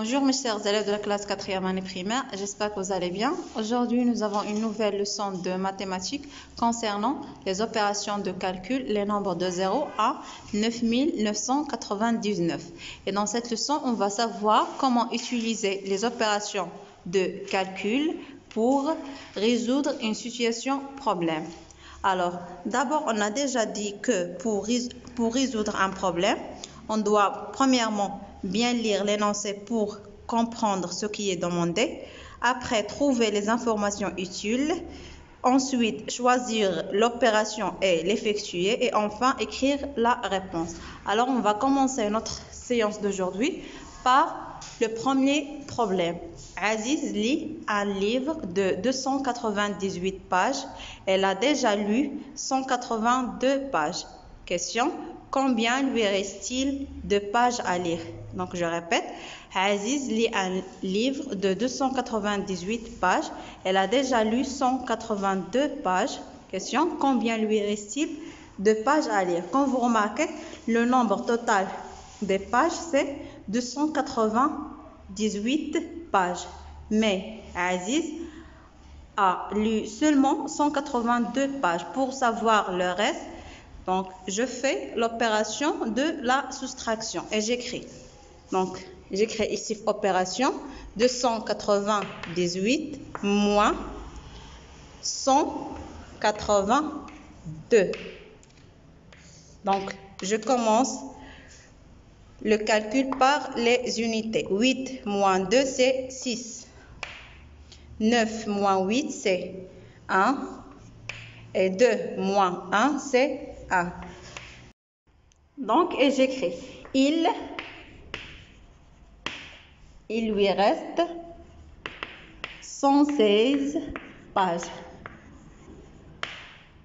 Bonjour mes chers élèves de la classe 4e année primaire, j'espère que vous allez bien. Aujourd'hui, nous avons une nouvelle leçon de mathématiques concernant les opérations de calcul, les nombres de 0 à 9999. Et dans cette leçon, on va savoir comment utiliser les opérations de calcul pour résoudre une situation problème. Alors, d'abord, on a déjà dit que pour résoudre un problème, on doit premièrement bien lire l'énoncé pour comprendre ce qui est demandé. Après, trouver les informations utiles. Ensuite, choisir l'opération et l'effectuer. Et enfin, écrire la réponse. Alors, on va commencer notre séance d'aujourd'hui par le premier problème. Aziz lit un livre de 298 pages. Elle a déjà lu 182 pages. Question: combien lui reste-t-il de pages à lire? Donc, je répète, Aziz lit un livre de 298 pages. Elle a déjà lu 182 pages. Question: combien lui reste-t-il de pages à lire? Quand vous remarquez, le nombre total des pages, c'est 298 pages. Mais Aziz a lu seulement 182 pages. Pour savoir le reste, donc, je fais l'opération de la soustraction et j'écris. Donc, j'écris ici opération 298 moins 182. Donc, je commence le calcul par les unités. 8 moins 2, c'est 6. 9 moins 8, c'est 1. Et 2 moins 1, c'est 1. Donc, et j'écris, il lui reste 116 pages.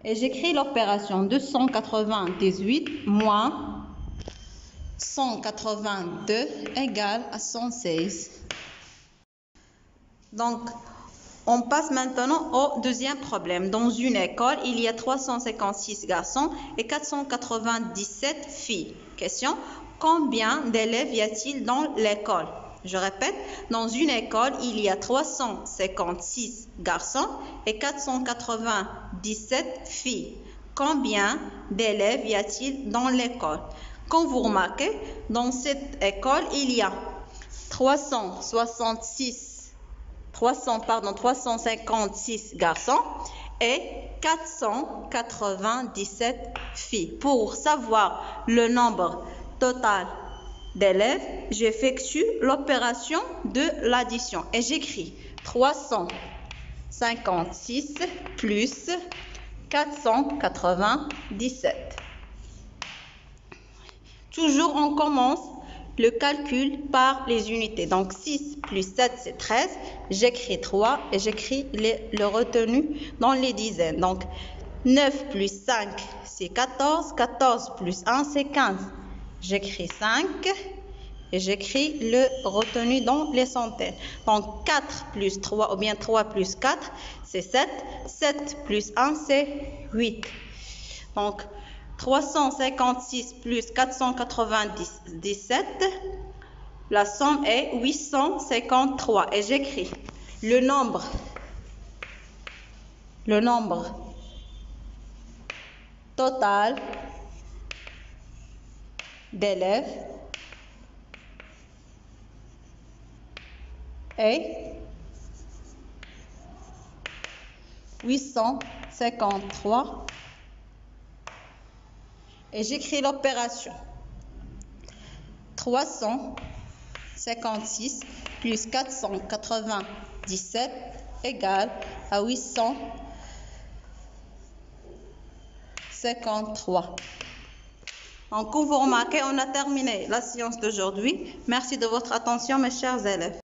Et j'écris l'opération 298 moins 182 égale à 116. Donc, on passe maintenant au deuxième problème. Dans une école, il y a 356 garçons et 497 filles. Question: combien d'élèves y a-t-il dans l'école? Je répète, dans une école, il y a 356 garçons et 497 filles. Combien d'élèves y a-t-il dans l'école? Quand vous remarquez, dans cette école, il y a 356 garçons et 497 filles. Pour savoir le nombre total d'élèves, j'effectue l'opération de l'addition et j'écris 356 plus 497. Toujours, on commence le calcul par les unités. Donc, 6 plus 7, c'est 13. J'écris 3 et j'écris le retenu dans les dizaines. Donc, 9 plus 5, c'est 14. 14 plus 1, c'est 15. J'écris 5 et j'écris le retenu dans les centaines. Donc, 4 plus 3, ou bien 3 plus 4, c'est 7. 7 plus 1, c'est 8. Donc, 356 plus 497, la somme est 853. Et j'écris le nombre total d'élèves est 853. Et j'écris l'opération 356 plus 497 égale à 853. Donc, comme vous remarquez, on a terminé la séance d'aujourd'hui. Merci de votre attention, mes chers élèves.